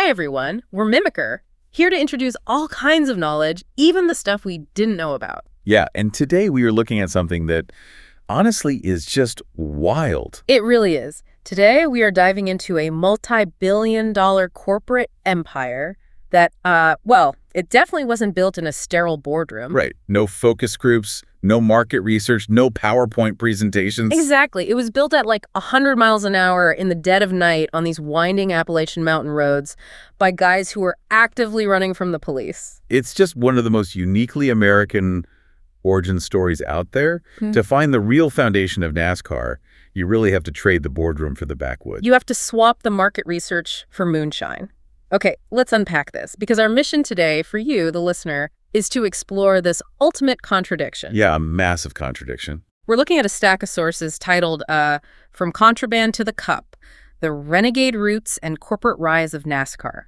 Hi, everyone. We're Mimicker, here to introduce all kinds of knowledge, even the stuff we didn't know about. Yeah, and today we are looking at something that honestly is just wild. It really is. Today, we are diving into a multi-billion-dollar corporate empire that, it definitely wasn't built in a sterile boardroom. Right. No focus groups, no market research, no PowerPoint presentations. Exactly. It was built at like 100 miles an hour in the dead of night on these winding Appalachian mountain roads by guys who were actively running from the police. It's just one of the most uniquely American origin stories out there. To find the real foundation of NASCAR, you really have to trade the boardroom for the backwoods. You have to swap the market research for moonshine. Okay, let's unpack this, because our mission today for you, the listener, is to explore this ultimate contradiction. Yeah, a massive contradiction. We're looking at a stack of sources titled From Contraband to the Cup, The Renegade Roots and Corporate Rise of NASCAR.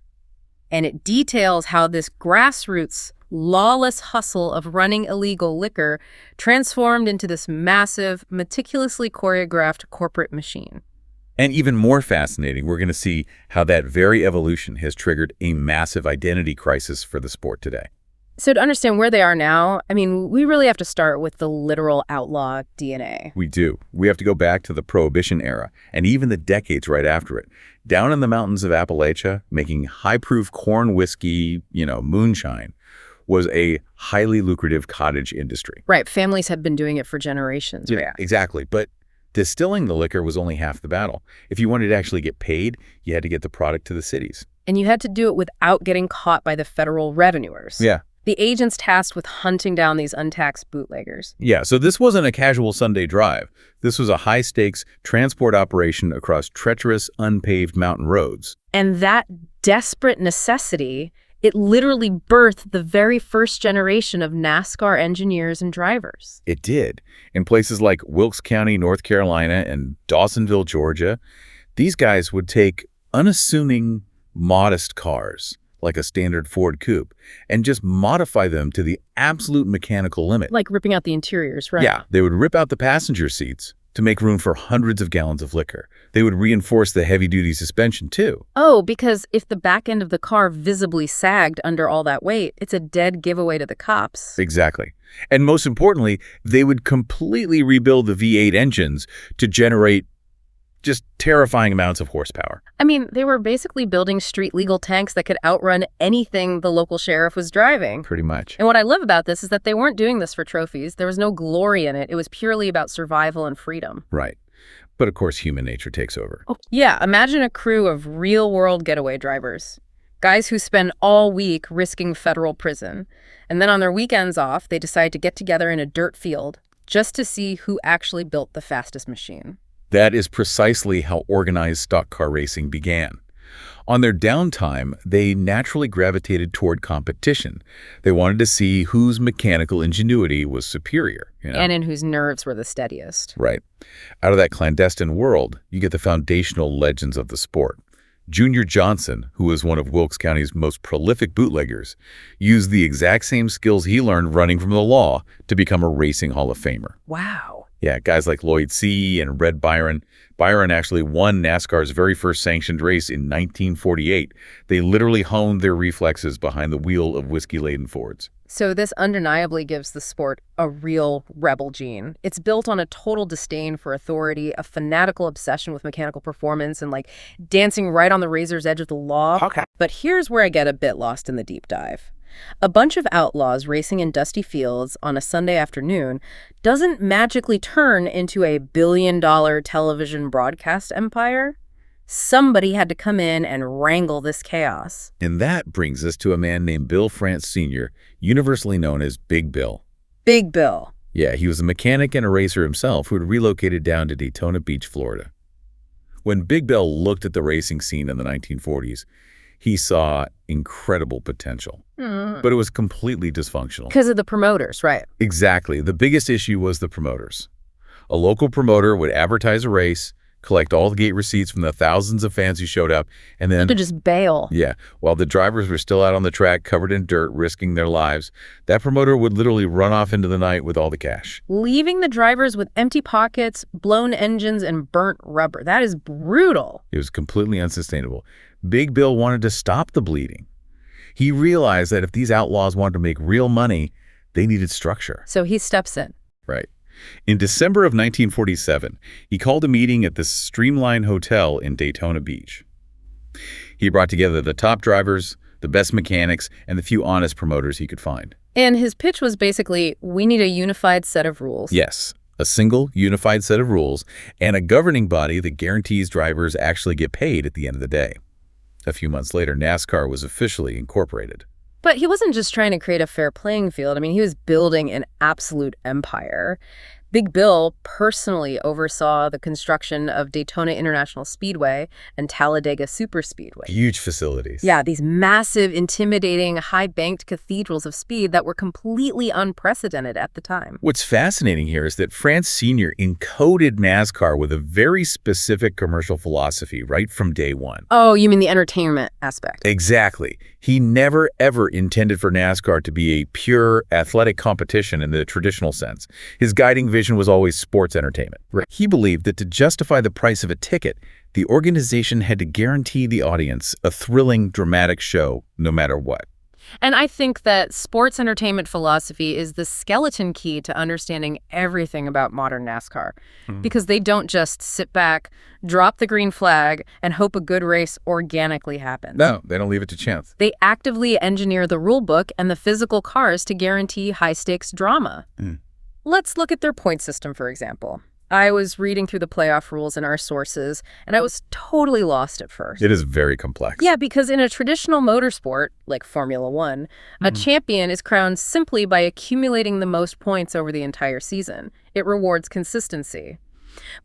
And it details how this grassroots, lawless hustle of running illegal liquor transformed into this massive, meticulously choreographed corporate machine. And even more fascinating, we're going to see how that very evolution has triggered a massive identity crisis for the sport today. So to understand where they are now, we really have to start with the literal outlaw DNA. We do. We have to go back to the Prohibition era and even the decades right after it. Down in the mountains of Appalachia, making high-proof corn whiskey, moonshine, was a highly lucrative cottage industry. Right. Families had been doing it for generations. Yeah, exactly. But distilling the liquor was only half the battle. If you wanted to actually get paid, you had to get the product to the cities. And you had to do it without getting caught by the federal revenuers. Yeah. The agents tasked with hunting down these untaxed bootleggers. Yeah, so this wasn't a casual Sunday drive. This was a high-stakes transport operation across treacherous, unpaved mountain roads. And that desperate necessity, it literally birthed the very first generation of NASCAR engineers and drivers. It did. In places like Wilkes County, North Carolina, and Dawsonville, Georgia, these guys would take unassuming, modest cars, like a standard Ford coupe, and just modify them to the absolute mechanical limit. Like ripping out the interiors, right? Yeah, they would rip out the passenger seats to make room for hundreds of gallons of liquor. They would reinforce the heavy-duty suspension, too. Oh, because if the back end of the car visibly sagged under all that weight, it's a dead giveaway to the cops. Exactly. And most importantly, they would completely rebuild the V8 engines to generate just terrifying amounts of horsepower. They were basically building street-legal tanks that could outrun anything the local sheriff was driving. Pretty much. And what I love about this is that they weren't doing this for trophies. There was no glory in it. It was purely about survival and freedom. Right. But of course, human nature takes over. Oh, yeah, imagine a crew of real-world getaway drivers. Guys who spend all week risking federal prison. And then on their weekends off, they decide to get together in a dirt field just to see who actually built the fastest machine. That is precisely how organized stock car racing began. On their downtime, they naturally gravitated toward competition. They wanted to see whose mechanical ingenuity was superior. And in whose nerves were the steadiest. Right. Out of that clandestine world, you get the foundational legends of the sport. Junior Johnson, who was one of Wilkes County's most prolific bootleggers, used the exact same skills he learned running from the law to become a racing Hall of Famer. Wow. Yeah, guys like Lloyd C. and Red Byron. Byron actually won NASCAR's very first sanctioned race in 1948. They literally honed their reflexes behind the wheel of whiskey-laden Fords. So this undeniably gives the sport a real rebel gene. It's built on a total disdain for authority, a fanatical obsession with mechanical performance, and dancing right on the razor's edge of the law. Okay. But here's where I get a bit lost in the deep dive. A bunch of outlaws racing in dusty fields on a Sunday afternoon doesn't magically turn into a billion-dollar television broadcast empire. Somebody had to come in and wrangle this chaos. And that brings us to a man named Bill France Sr., universally known as Big Bill. Big Bill. Yeah, he was a mechanic and a racer himself who had relocated down to Daytona Beach, Florida. When Big Bill looked at the racing scene in the 1940s, he saw incredible potential. But it was completely dysfunctional. Because of the promoters, right? Exactly. The biggest issue was the promoters. A local promoter would advertise a race, collect all the gate receipts from the thousands of fans who showed up, and then... To just bail. Yeah, while the drivers were still out on the track covered in dirt, risking their lives, that promoter would literally run off into the night with all the cash. Leaving the drivers with empty pockets, blown engines, and burnt rubber. That is brutal. It was completely unsustainable. Big Bill wanted to stop the bleeding. He realized that if these outlaws wanted to make real money, they needed structure. So he steps in. Right. In December of 1947, he called a meeting at the Streamline Hotel in Daytona Beach. He brought together the top drivers, the best mechanics, and the few honest promoters he could find. And his pitch was basically, we need a unified set of rules. Yes, a single unified set of rules and a governing body that guarantees drivers actually get paid at the end of the day. A few months later, NASCAR was officially incorporated. But he wasn't just trying to create a fair playing field. I mean, he was building an absolute empire. Big Bill personally oversaw the construction of Daytona International Speedway and Talladega Superspeedway. Huge facilities. Yeah, these massive, intimidating, high-banked cathedrals of speed that were completely unprecedented at the time. What's fascinating here is that France Sr. encoded NASCAR with a very specific commercial philosophy right from day one. Oh, you mean the entertainment aspect? Exactly. He never, ever intended for NASCAR to be a pure athletic competition in the traditional sense. His guiding vision was always sports entertainment. Right. He believed that to justify the price of a ticket, the organization had to guarantee the audience a thrilling, dramatic show, no matter what. And I think that sports entertainment philosophy is the skeleton key to understanding everything about modern NASCAR. Because they don't just sit back, drop the green flag, and hope a good race organically happens. No, they don't leave it to chance. They actively engineer the rule book and the physical cars to guarantee high-stakes drama. Let's look at their point system, for example. I was reading through the playoff rules in our sources, and I was totally lost at first. It is very complex. Yeah, because in a traditional motorsport, like Formula One, a champion is crowned simply by accumulating the most points over the entire season. It rewards consistency.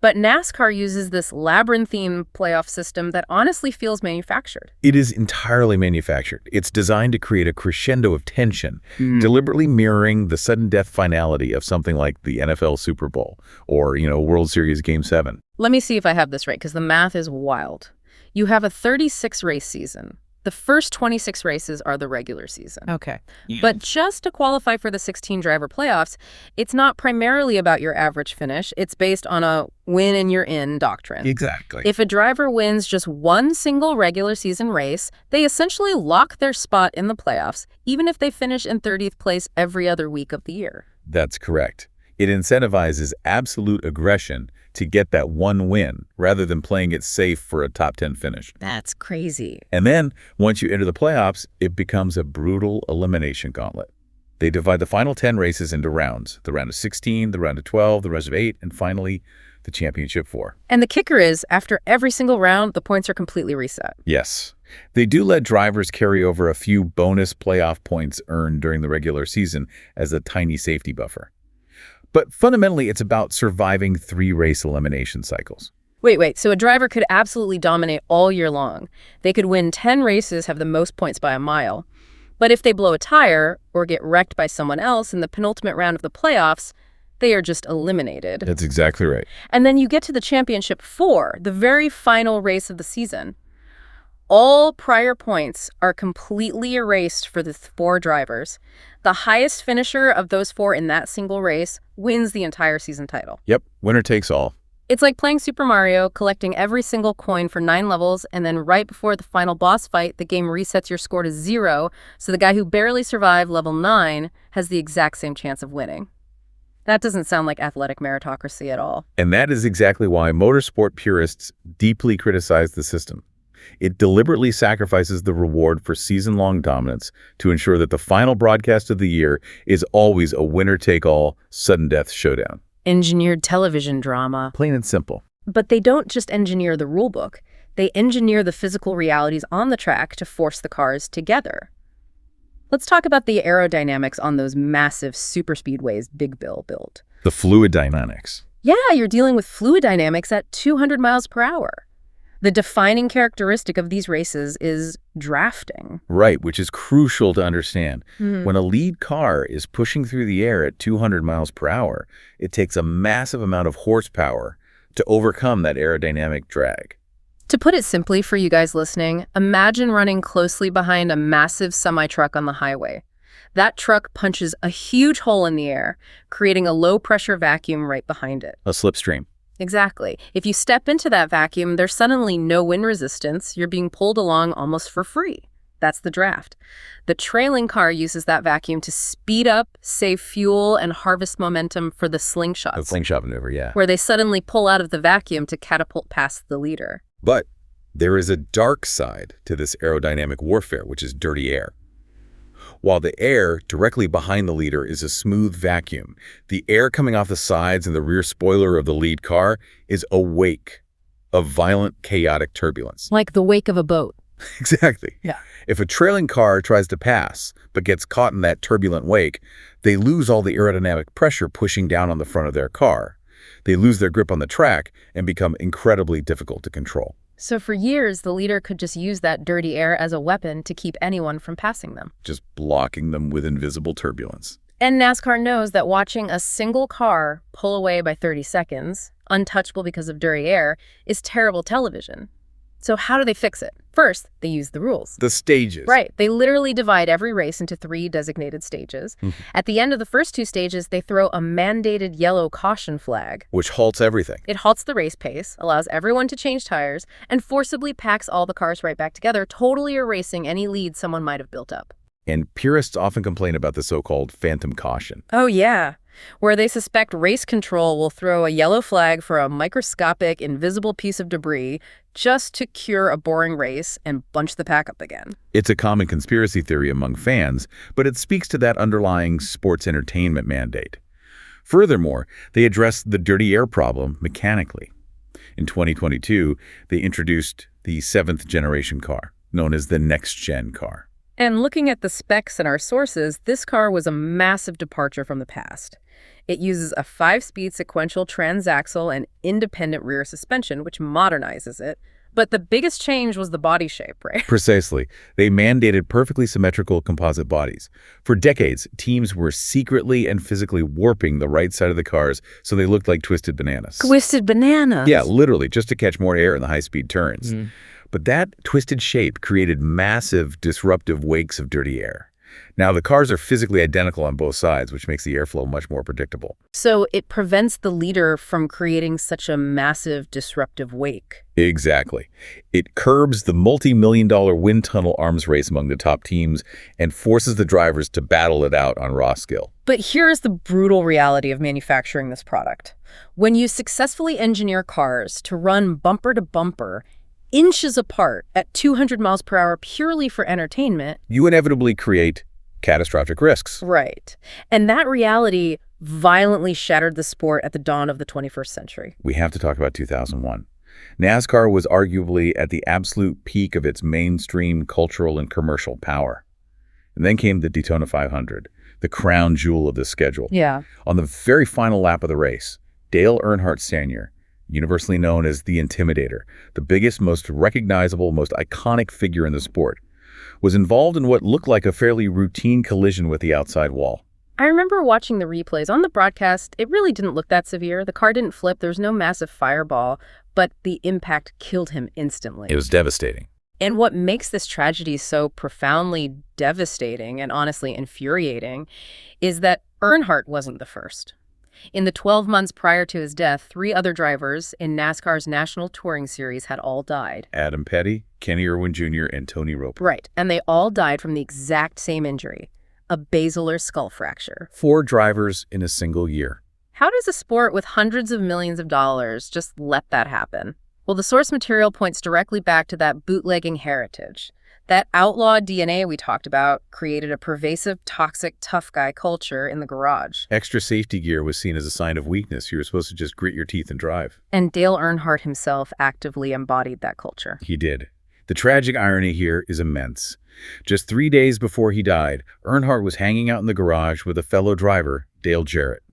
But NASCAR uses this labyrinthine playoff system that honestly feels manufactured. It is entirely manufactured. It's designed to create a crescendo of tension, deliberately mirroring the sudden death finality of something like the NFL Super Bowl or, World Series Game 7. Let me see if I have this right, because the math is wild. You have a 36-race season. The first 26 races are the regular season. Okay. But just to qualify for the 16-driver playoffs, it's not primarily about your average finish. It's based on a win and you're in doctrine. Exactly. If a driver wins just one single regular season race, they essentially lock their spot in the playoffs, even if they finish in 30th place every other week of the year. That's correct. It incentivizes absolute aggression to get that one win rather than playing it safe for a top 10 finish. That's crazy. And then, once you enter the playoffs, it becomes a brutal elimination gauntlet. They divide the final 10 races into rounds, the round of 16, the round of 12, the round of 8, and finally, the championship 4. And the kicker is, after every single round, the points are completely reset. Yes. They do let drivers carry over a few bonus playoff points earned during the regular season as a tiny safety buffer. But fundamentally, it's about surviving 3 race elimination cycles. Wait. So a driver could absolutely dominate all year long. They could win 10 races, have the most points by a mile. But if they blow a tire or get wrecked by someone else in the penultimate round of the playoffs, they are just eliminated. That's exactly right. And then you get to the championship 4, the very final race of the season. All prior points are completely erased for the 4 drivers. The highest finisher of those 4 in that single race wins the entire season title. Yep, winner takes all. It's like playing Super Mario, collecting every single coin for 9 levels, and then right before the final boss fight, the game resets your score to 0, so the guy who barely survived level 9 has the exact same chance of winning. That doesn't sound like athletic meritocracy at all. And that is exactly why motorsport purists deeply criticize the system. It deliberately sacrifices the reward for season-long dominance to ensure that the final broadcast of the year is always a winner-take-all, sudden-death showdown. Engineered television drama. Plain and simple. But they don't just engineer the rulebook. They engineer the physical realities on the track to force the cars together. Let's talk about the aerodynamics on those massive superspeedways Big Bill built. The fluid dynamics. Yeah, you're dealing with fluid dynamics at 200 miles per hour. The defining characteristic of these races is drafting. Right, which is crucial to understand. When a lead car is pushing through the air at 200 miles per hour, it takes a massive amount of horsepower to overcome that aerodynamic drag. To put it simply for you guys listening, imagine running closely behind a massive semi-truck on the highway. That truck punches a huge hole in the air, creating a low-pressure vacuum right behind it. A slipstream. Exactly. If you step into that vacuum, there's suddenly no wind resistance. You're being pulled along almost for free. That's the draft. The trailing car uses that vacuum to speed up, save fuel, and harvest momentum for the slingshots. The slingshot maneuver, yeah. Where they suddenly pull out of the vacuum to catapult past the leader. But there is a dark side to this aerodynamic warfare, which is dirty air. While the air directly behind the leader is a smooth vacuum, the air coming off the sides and the rear spoiler of the lead car is a wake of violent, chaotic turbulence. Like the wake of a boat. Exactly. Yeah. If a trailing car tries to pass but gets caught in that turbulent wake, they lose all the aerodynamic pressure pushing down on the front of their car. They lose their grip on the track and become incredibly difficult to control. So for years, the leader could just use that dirty air as a weapon to keep anyone from passing them. Just blocking them with invisible turbulence. And NASCAR knows that watching a single car pull away by 30 seconds, untouchable because of dirty air, is terrible television. So how do they fix it? First, they use the rules. The stages. Right. They literally divide every race into 3 designated stages. At the end of the first 2 stages, they throw a mandated yellow caution flag. Which halts everything. It halts the race pace, allows everyone to change tires, and forcibly packs all the cars right back together, totally erasing any lead someone might have built up. And purists often complain about the so-called phantom caution. Oh, yeah. Where they suspect race control will throw a yellow flag for a microscopic, invisible piece of debris just to cure a boring race and bunch the pack up again. It's a common conspiracy theory among fans, but it speaks to that underlying sports entertainment mandate. Furthermore, they address the dirty air problem mechanically. In 2022, they introduced the 7th generation car, known as the next-gen car. And looking at the specs in our sources, this car was a massive departure from the past. It uses a 5-speed sequential transaxle and independent rear suspension, which modernizes it. But the biggest change was the body shape, right? Precisely. They mandated perfectly symmetrical composite bodies. For decades, teams were secretly and physically warping the right side of the cars so they looked like twisted bananas. Twisted bananas? Yeah, literally, just to catch more air in the high-speed turns. But that twisted shape created massive, disruptive wakes of dirty air. Now, the cars are physically identical on both sides, which makes the airflow much more predictable. So it prevents the leader from creating such a massive, disruptive wake. Exactly. It curbs the multi-million-dollar wind tunnel arms race among the top teams and forces the drivers to battle it out on raw skill. But here's the brutal reality of manufacturing this product. When you successfully engineer cars to run bumper to bumper, inches apart at 200 miles per hour purely for entertainment, you inevitably create catastrophic risks. Right. And that reality violently shattered the sport at the dawn of the 21st century. We have to talk about 2001. NASCAR was arguably at the absolute peak of its mainstream cultural and commercial power. And then came the Daytona 500, the crown jewel of the schedule. Yeah. On the very final lap of the race, Dale Earnhardt Sr., universally known as the Intimidator, the biggest, most recognizable, most iconic figure in the sport, was involved in what looked like a fairly routine collision with the outside wall. I remember watching the replays. On the broadcast, it really didn't look that severe. The car didn't flip. There was no massive fireball, but the impact killed him instantly. It was devastating. And what makes this tragedy so profoundly devastating and honestly infuriating is that Earnhardt wasn't the first. In the 12 months prior to his death, 3 other drivers in NASCAR's National Touring Series had all died. Adam Petty, Kenny Irwin Jr., and Tony Roper. Right, and they all died from the exact same injury, a basilar skull fracture. 4 drivers in a single year. How does a sport with hundreds of millions of dollars just let that happen? Well, the source material points directly back to that bootlegging heritage. That outlawed DNA we talked about created a pervasive, toxic, tough guy culture in the garage. Extra safety gear was seen as a sign of weakness. You were supposed to just grit your teeth and drive. And Dale Earnhardt himself actively embodied that culture. He did. The tragic irony here is immense. Just 3 days before he died, Earnhardt was hanging out in the garage with a fellow driver, Dale Jarrett.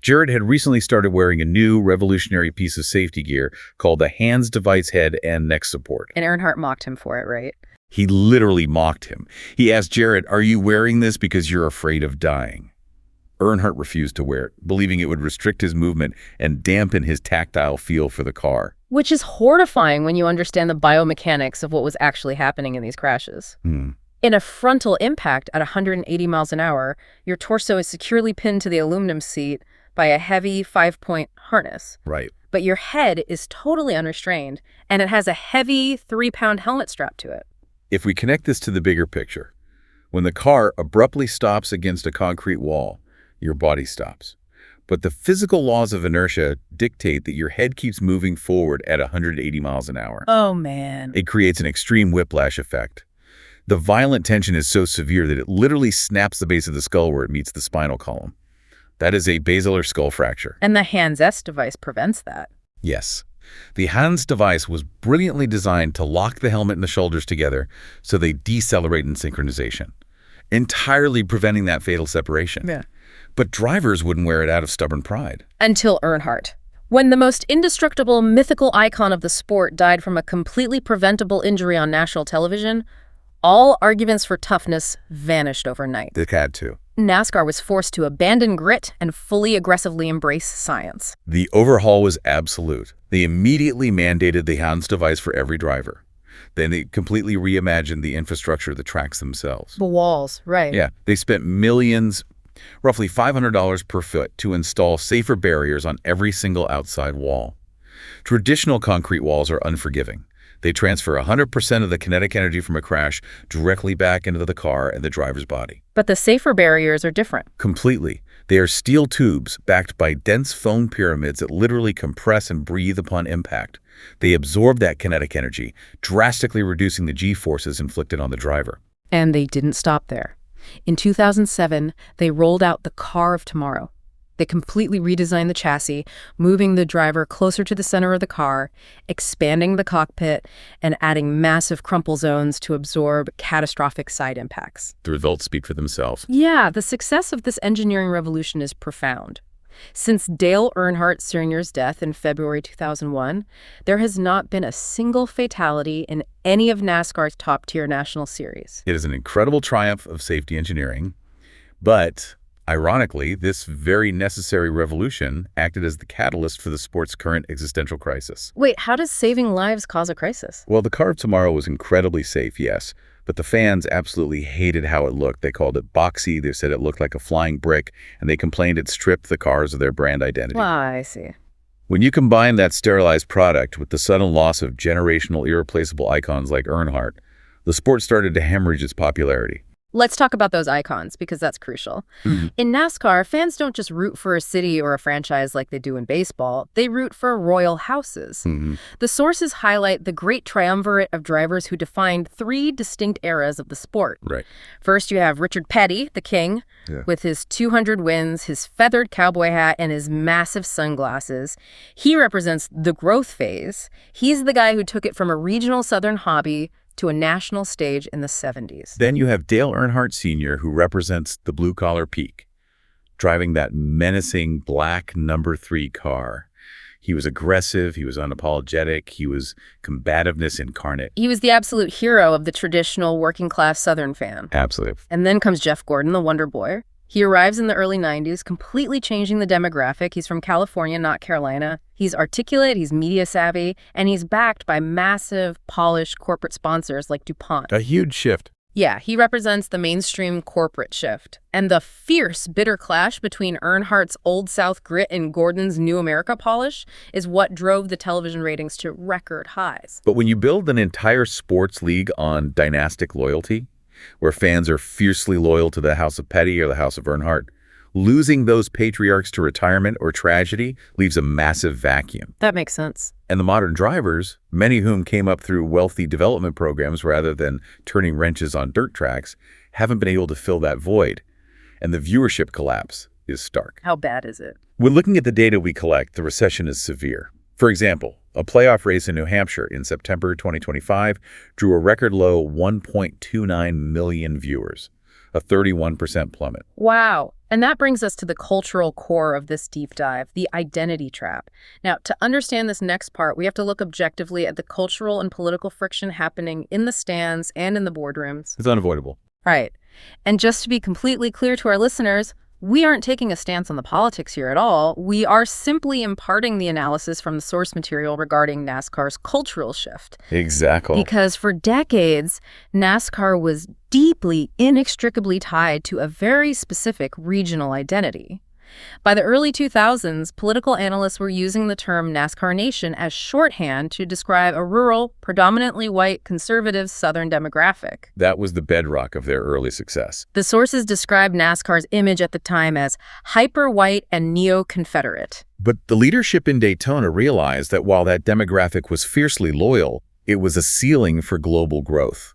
Jarrett had recently started wearing a new revolutionary piece of safety gear called the Hands Device Head and Neck Support. And Earnhardt mocked him for it, right? He literally mocked him. He asked Jarrett, "Are you wearing this because you're afraid of dying?" Earnhardt refused to wear it, believing it would restrict his movement and dampen his tactile feel for the car. Which is horrifying when you understand the biomechanics of what was actually happening in these crashes. In a frontal impact at 180 miles an hour, your torso is securely pinned to the aluminum seat by a heavy 5-point harness. Right. But your head is totally unrestrained, and it has a heavy 3-pound helmet strapped to it. If we connect this to the bigger picture, when the car abruptly stops against a concrete wall, your body stops. But the physical laws of inertia dictate that your head keeps moving forward at 180 miles an hour. Oh, man. It creates an extreme whiplash effect. The violent tension is so severe that it literally snaps the base of the skull where it meets the spinal column. That is a basilar skull fracture. And the Hans-S device prevents that. Yes. The Hans device was brilliantly designed to lock the helmet and the shoulders together so they decelerate in synchronization, entirely preventing that fatal separation. Yeah. But drivers wouldn't wear it out of stubborn pride. Until Earnhardt. When the most indestructible, mythical icon of the sport died from a completely preventable injury on national television, all arguments for toughness vanished overnight. They had to. NASCAR was forced to abandon grit and fully aggressively embrace science. The overhaul was absolute. They immediately mandated the Hans device for every driver. Then they completely reimagined the infrastructure of the tracks themselves. The walls, right. Yeah, they spent millions, roughly $500 per foot, to install safer barriers on every single outside wall. Traditional concrete walls are unforgiving. They transfer 100% of the kinetic energy from a crash directly back into the car and the driver's body. But the safer barriers are different. Completely. They are steel tubes backed by dense foam pyramids that literally compress and breathe upon impact. They absorb that kinetic energy, drastically reducing the G-forces inflicted on the driver. And they didn't stop there. In 2007, they rolled out the Car of Tomorrow. They completely redesigned the chassis, moving the driver closer to the center of the car, expanding the cockpit, and adding massive crumple zones to absorb catastrophic side impacts. The results speak for themselves. Yeah, the success of this engineering revolution is profound. Since Dale Earnhardt Sr.'s death in February 2001, there has not been a single fatality in any of NASCAR's top-tier national series. It is an incredible triumph of safety engineering, but ironically, this very necessary revolution acted as the catalyst for the sport's current existential crisis. Wait, how does saving lives cause a crisis? Well, the Car of Tomorrow was incredibly safe, yes, but the fans absolutely hated how it looked. They called it boxy, they said it looked like a flying brick, and they complained it stripped the cars of their brand identity. I see. When you combine that sterilized product with the sudden loss of generational irreplaceable icons like Earnhardt, the sport started to hemorrhage its popularity. Let's talk about those icons, because that's crucial. In NASCAR, fans don't just root for a city or a franchise like they do in baseball. They root for royal houses. The sources highlight the great triumvirate of drivers who defined 3 distinct eras of the sport. Right. First, you have Richard Petty, the king, with his 200 wins, his feathered cowboy hat, and his massive sunglasses. He represents the growth phase. He's the guy who took it from a regional southern hobby to a national stage in the 70s. Then you have Dale Earnhardt Sr., who represents the blue-collar peak, driving that menacing black number 3 car. He was aggressive, he was unapologetic, he was combativeness incarnate. He was the absolute hero of the traditional working-class Southern fan. Absolutely. And then comes Jeff Gordon, the Wonder Boy. He arrives in the early 90s, completely changing the demographic. He's from California, not Carolina. He's articulate, he's media savvy, and he's backed by massive, polished corporate sponsors like DuPont. A huge shift. Yeah, he represents the mainstream corporate shift. And the fierce, bitter clash between Earnhardt's Old South grit and Gordon's New America polish is what drove the television ratings to record highs. But when you build an entire sports league on dynastic loyalty, where fans are fiercely loyal to the House of Petty or the House of Earnhardt, losing those patriarchs to retirement or tragedy leaves a massive vacuum. That makes sense. And the modern drivers, many of whom came up through wealthy development programs rather than turning wrenches on dirt tracks, haven't been able to fill that void. And the viewership collapse is stark. How bad is it? When looking at the data we collect, the recession is severe. For example, a playoff race in New Hampshire in September 2025 drew a record low 1.29 million viewers, a 31% plummet. Wow. And that brings us to the cultural core of this deep dive, the identity trap. Now, to understand this next part, we have to look objectively at the cultural and political friction happening in the stands and in the boardrooms. It's unavoidable. Right. And just to be completely clear to our listeners, We aren't taking a stance on the politics here at all. We are simply imparting the analysis from the source material regarding NASCAR's cultural shift. Exactly. Because for decades, NASCAR was deeply, inextricably tied to a very specific regional identity. By the early 2000s, political analysts were using the term NASCAR Nation as shorthand to describe a rural, predominantly white, conservative Southern demographic. That was the bedrock of their early success. The sources described NASCAR's image at the time as hyper-white and neo-Confederate. But the leadership in Daytona realized that while that demographic was fiercely loyal, it was a ceiling for global growth.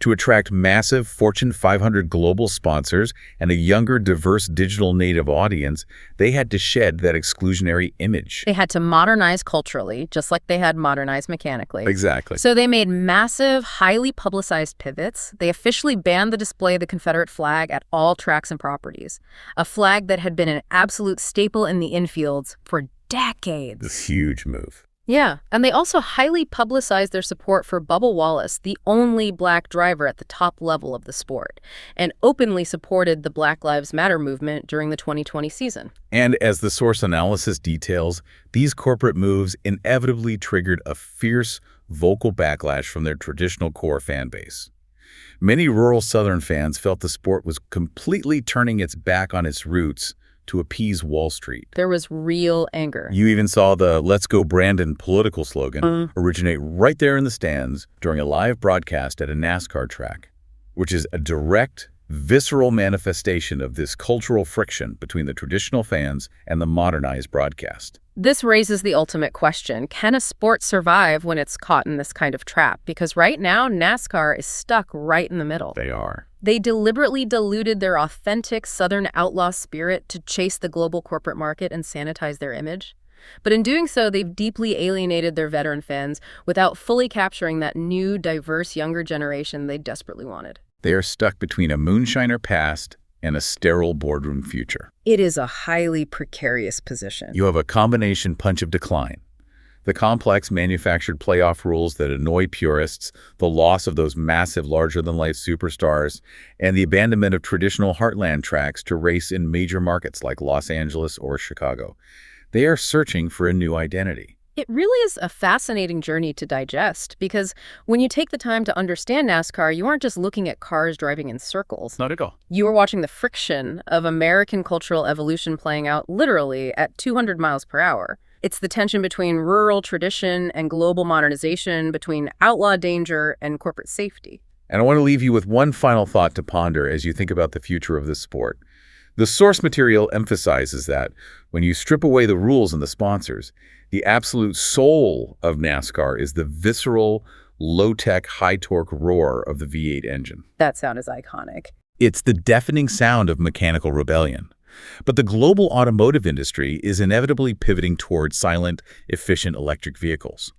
To attract massive Fortune 500 global sponsors and a younger, diverse digital native audience, they had to shed that exclusionary image. They had to modernize culturally, just like they had modernized mechanically. Exactly. So they made massive, highly publicized pivots. They officially banned the display of the Confederate flag at all tracks and properties, a flag that had been an absolute staple in the infields for decades. This huge move. Yeah, and they also highly publicized their support for Bubba Wallace, the only black driver at the top level of the sport, and openly supported the Black Lives Matter movement during the 2020 season. And as the source analysis details, these corporate moves inevitably triggered a fierce, vocal backlash from their traditional core fan base. Many rural Southern fans felt the sport was completely turning its back on its roots to appease Wall Street. There was real anger. You even saw the "Let's Go Brandon" political slogan originate right there in the stands during a live broadcast at a NASCAR track, which is a direct, visceral manifestation of this cultural friction between the traditional fans and the modernized broadcast. This raises the ultimate question. Can a sport survive when it's caught in this kind of trap? Because right now, NASCAR is stuck right in the middle. They are. They deliberately diluted their authentic Southern outlaw spirit to chase the global corporate market and sanitize their image. But in doing so, they've deeply alienated their veteran fans without fully capturing that new, diverse, younger generation they desperately wanted. They are stuck between a moonshiner past and a sterile boardroom future. It is a highly precarious position. You have a combination punch of decline. The complex manufactured playoff rules that annoy purists, the loss of those massive larger-than-life superstars, and the abandonment of traditional heartland tracks to race in major markets like Los Angeles or Chicago. They are searching for a new identity. It really is a fascinating journey to digest, because when you take the time to understand NASCAR, you aren't just looking at cars driving in circles. Not at all. You are watching the friction of American cultural evolution playing out literally at 200 miles per hour. It's the tension between rural tradition and global modernization, between outlaw danger and corporate safety. And I want to leave you with one final thought to ponder as you think about the future of this sport. The source material emphasizes that when you strip away the rules and the sponsors, the absolute soul of NASCAR is the visceral, low-tech, high-torque roar of the V8 engine. That sound is iconic. It's the deafening sound of mechanical rebellion. But the global automotive industry is inevitably pivoting toward silent, efficient electric vehicles.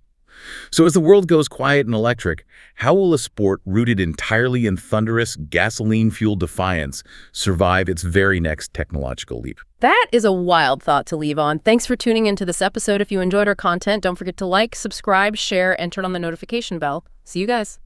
So as the world goes quiet and electric, how will a sport rooted entirely in thunderous, gasoline-fueled defiance survive its very next technological leap? That is a wild thought to leave on. Thanks for tuning into this episode. If you enjoyed our content, don't forget to like, subscribe, share, and turn on the notification bell. See you guys.